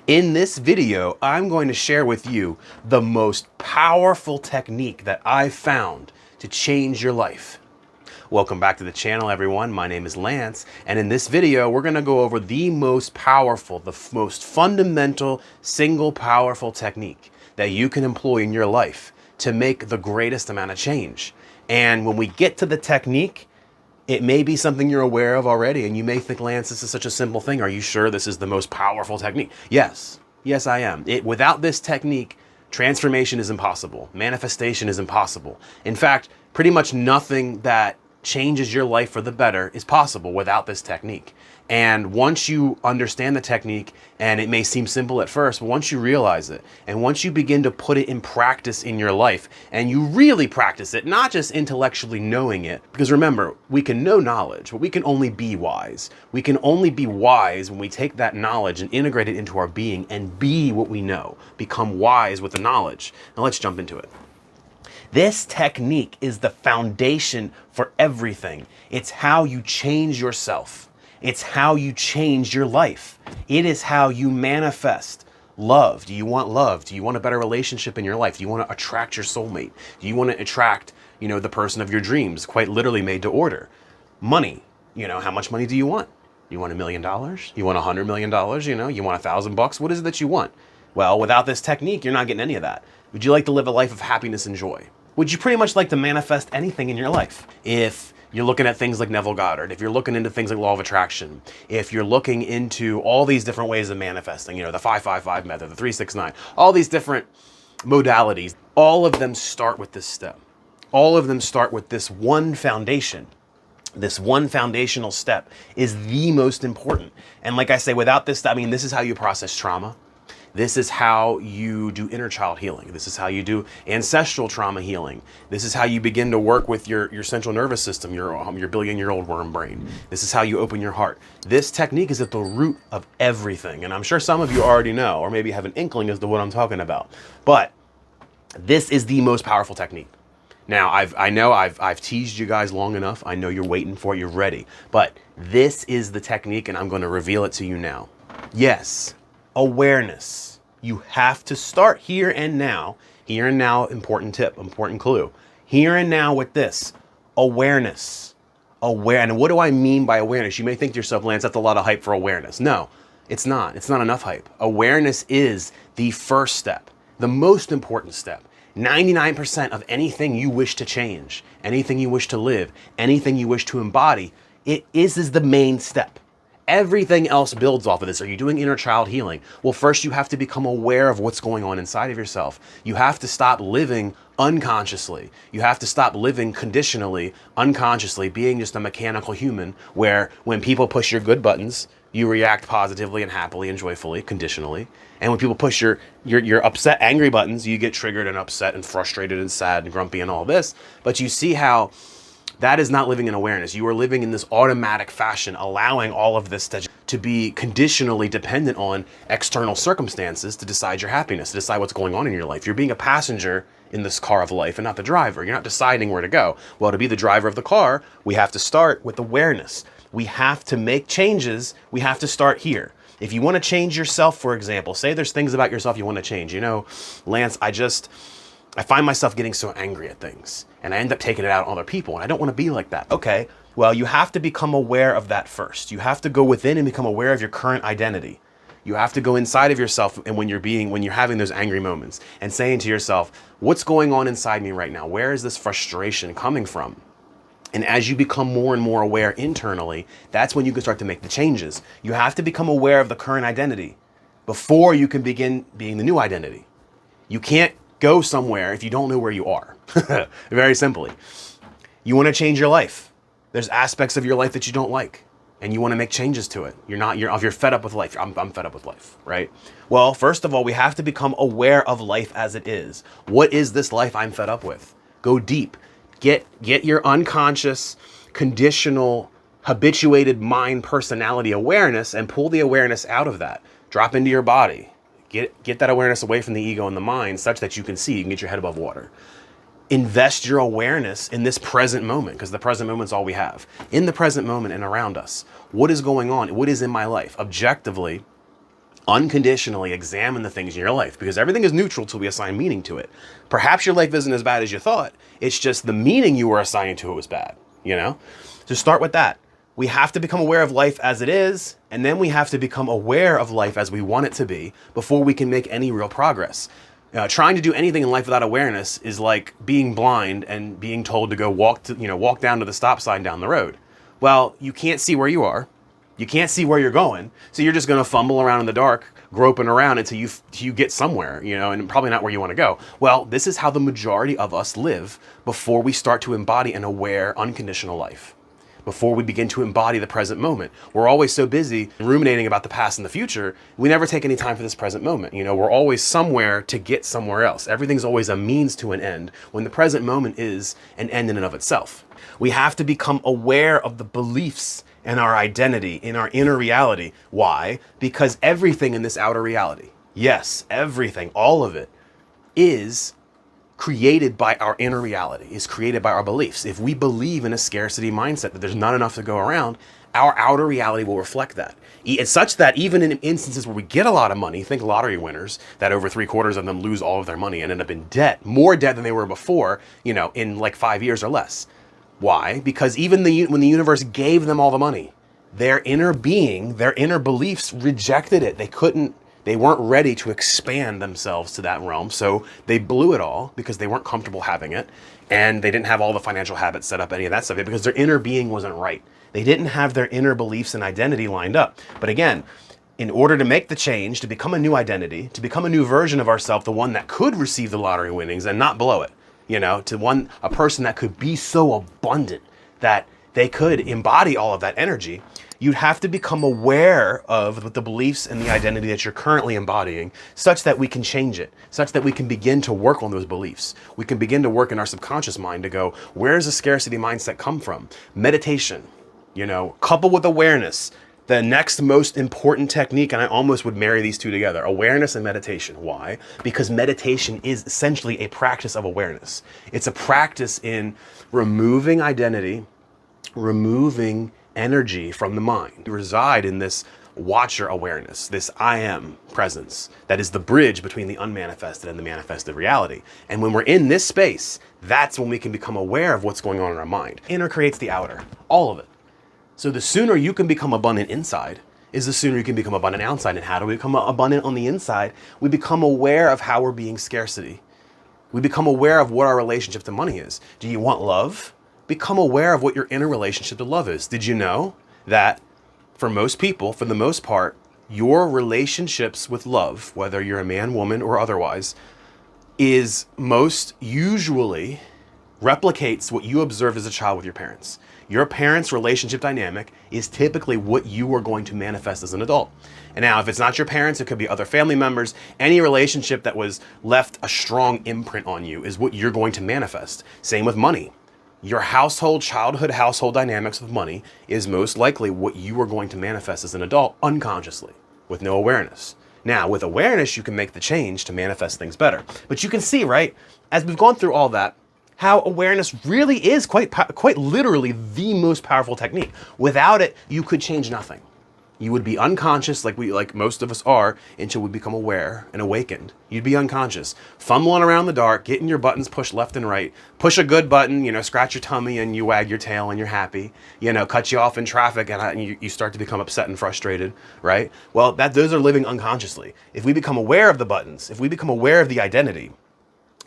In this video, I'm going to share with you the most powerful technique that I've found to change your life. Welcome back to the channel, everyone. My name is Lance, and in this video, we're going to go over the most powerful, the most fundamental, single powerful technique that you can employ in your life to make the greatest amount of change. And when we get to the technique, it may be something you're aware of already, and you may think, Lance, this is such a simple thing. Are you sure this is the most powerful technique? Yes, I am. Without this technique, transformation is impossible. Manifestation is impossible. In fact, pretty much nothing that changes your life for the better is possible without this technique. And once you understand the technique, and it may seem simple at first, but once you realize it, and once you begin to put it in practice in your life, and you really practice it, not just intellectually knowing it, because remember, we can know knowledge, but we can only be wise. We can only be wise when we take that knowledge and integrate it into our being and be what we know, become wise with the knowledge. Now let's jump into it. This technique is the foundation for everything. It's how you change yourself. It's how you change your life. It is how you manifest love. Do you want love? Do you want a better relationship in your life? Do you want to attract your soulmate? Do you want to attract, the person of your dreams, quite literally made to order? Money. How much money do you want? You want $1 million? You want $100 million? You want $1,000? What is it that you want? Well, without this technique, you're not getting any of that. Would you like to live a life of happiness and joy? Would you pretty much like to manifest anything in your life? If you're looking at things like Neville Goddard, if you're looking into things like law of attraction, if you're looking into all these different ways of manifesting, the 555 method, the 369, all these different modalities, all of them start with this step. All of them start with this one foundation. This one foundational step is the most important. And like I say, without this, this is how you process trauma. This is how you do inner child healing. This is how you do ancestral trauma healing. This is how you begin to work with your central nervous system, your billion-year-old worm brain. This is how you open your heart. This technique is at the root of everything. And I'm sure some of you already know, or maybe have an inkling as to what I'm talking about. But this is the most powerful technique. Now, I know I've teased you guys long enough. I know you're waiting for it. You're ready. But this is the technique, and I'm going to reveal it to you now. Yes. Awareness. You have to start here and now. Here and now, important tip, important clue. Here and now with this. Awareness. And what do I mean by awareness? You may think to yourself, Lance, that's a lot of hype for awareness. No, it's not. It's not enough hype. Awareness is the first step, the most important step. 99% of anything you wish to change, anything you wish to live, anything you wish to embody, it is the main step. Everything else builds off of this. Are you doing inner child healing? Well, first you have to become aware of what's going on inside of yourself. You have to stop living unconsciously. You have to stop living conditionally, unconsciously, being just a mechanical human where when people push your good buttons, you react positively and happily and joyfully, conditionally. And when people push your upset, angry buttons, you get triggered and upset and frustrated and sad and grumpy and all this. But you see how that is not living in awareness. You are living in this automatic fashion, allowing all of this to be conditionally dependent on external circumstances to decide your happiness, to decide what's going on in your life. You're being a passenger in this car of life and not the driver. You're not deciding where to go. Well, to be the driver of the car, we have to start with awareness. We have to make changes. We have to start here. If you want to change yourself, for example, say there's things about yourself you want to change. Lance, I find myself getting so angry at things and I end up taking it out on other people and I don't want to be like that. Okay, well, you have to become aware of that first. You have to go within and become aware of your current identity. You have to go inside of yourself and when you're having those angry moments and saying to yourself, what's going on inside me right now? Where is this frustration coming from? And as you become more and more aware internally, that's when you can start to make the changes. You have to become aware of the current identity before you can begin being the new identity. You can't go somewhere if you don't know where you are. Very simply. You want to change your life. There's aspects of your life that you don't like and you want to make changes to it. You're fed up with life. I'm fed up with life, right? Well, first of all, we have to become aware of life as it is. What is this life I'm fed up with? Go deep. Get your unconscious, conditional, habituated mind personality awareness and pull the awareness out of that. Drop into your body. Get that awareness away from the ego and the mind such that you can get your head above water. Invest your awareness in this present moment because the present moment's all we have. In the present moment and around us, what is going on? What is in my life? Objectively, Unconditionally examine the things in your life, because everything is neutral till we assign meaning to it. Perhaps your life isn't as bad as you thought. It's just the meaning you were assigning to it was bad, you know? So start with that. We have to become aware of life as it is, and then we have to become aware of life as we want it to be before we can make any real progress. Trying to do anything in life without awareness is like being blind and being told to go walk down to the stop sign down the road. Well, you can't see where you are. You can't see where you're going, so you're just going to fumble around in the dark, groping around until you get somewhere, and probably not where you want to go. Well, this is how the majority of us live before we start to embody an aware, unconditional life. Before we begin to embody the present moment. We're always so busy ruminating about the past and the future, we never take any time for this present moment. We're always somewhere to get somewhere else. Everything's always a means to an end, when the present moment is an end in and of itself. We have to become aware of the beliefs and our identity in our inner reality. Why? Because everything in this outer reality, yes, everything, all of it, is created by our inner reality, is created by our beliefs. If we believe in a scarcity mindset, that there's not enough to go around, our outer reality will reflect that. It's such that even in instances where we get a lot of money, think lottery winners, that over 3/4 of them lose all of their money and end up in debt, more debt than they were before, in like 5 years or less. Why? Because even when the universe gave them all the money, their inner being, their inner beliefs rejected it. They weren't ready to expand themselves to that realm. So they blew it all because they weren't comfortable having it. And they didn't have all the financial habits set up, any of that stuff, because their inner being wasn't right. They didn't have their inner beliefs and identity lined up. But again, in order to make the change, to become a new identity, to become a new version of ourselves, the one that could receive the lottery winnings and not blow it, a person that could be so abundant that they could embody all of that energy, you'd have to become aware of the beliefs and the identity that you're currently embodying, such that we can change it, such that we can begin to work on those beliefs. We can begin to work in our subconscious mind to go, where's the scarcity mindset come from? Meditation, coupled with awareness. The next most important technique, and I almost would marry these two together, awareness and meditation. Why? Because meditation is essentially a practice of awareness. It's a practice in removing identity, removing energy from the mind. You reside in this watcher awareness, this I am presence, that is the bridge between the unmanifested and the manifested reality. And when we're in this space, that's when we can become aware of what's going on in our mind. Inner creates the outer, all of it. So the sooner you can become abundant inside is the sooner you can become abundant outside. And how do we become abundant on the inside? We become aware of how we're being scarcity. We become aware of what our relationship to money is. Do you want love? Become aware of what your inner relationship to love is. Did you know that for most people, for the most part, your relationships with love, whether you're a man, woman, or otherwise, is most usually replicates what you observed as a child with your parents. Your parents' relationship dynamic is typically what you are going to manifest as an adult. And now, if it's not your parents, it could be other family members. Any relationship that was left a strong imprint on you is what you're going to manifest. Same with money. Your childhood household dynamics with money is most likely what you are going to manifest as an adult unconsciously, with no awareness. Now, with awareness, you can make the change to manifest things better. But you can see, right, as we've gone through all that, how awareness really is quite literally the most powerful technique. Without it, you could change nothing. You would be unconscious, like most of us are, until we become aware and awakened. You'd be unconscious, fumbling around the dark, getting your buttons pushed left and right. Push a good button, scratch your tummy and you wag your tail and you're happy. Cut you off in traffic and you start to become upset and frustrated, right? Well, those are living unconsciously. If we become aware of the buttons, if we become aware of the identity,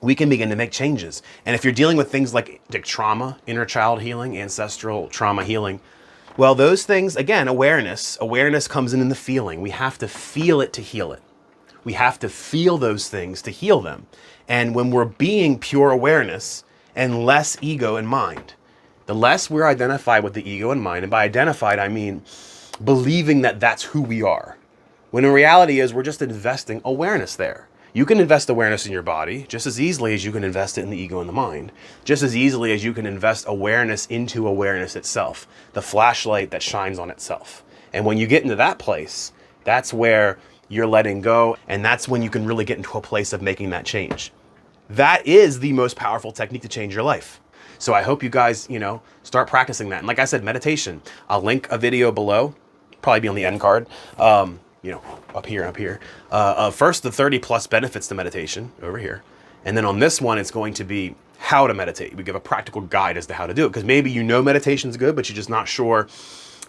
we can begin to make changes. And if you're dealing with things like trauma, inner child healing, ancestral trauma healing, well, those things, again, awareness comes in the feeling. We have to feel it to heal it. We have to feel those things to heal them. And when we're being pure awareness and less ego and mind, the less we're identified with the ego and mind, and by identified, I mean believing that that's who we are. When in reality is we're just investing awareness there. You can invest awareness in your body just as easily as you can invest it in the ego and the mind. Just as easily as you can invest awareness into awareness itself, the flashlight that shines on itself. And when you get into that place, that's where you're letting go, and that's when you can really get into a place of making that change. That is the most powerful technique to change your life. So I hope you guys, start practicing that. And like I said, meditation. I'll link a video below, probably be on the end card. you know, up here. First, the 30 plus benefits to meditation over here. And then on this one, it's going to be how to meditate. We give a practical guide as to how to do it, because maybe you know meditation's good, but you're just not sure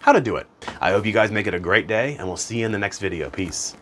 how to do it. I hope you guys make it a great day, and we'll see you in the next video. Peace.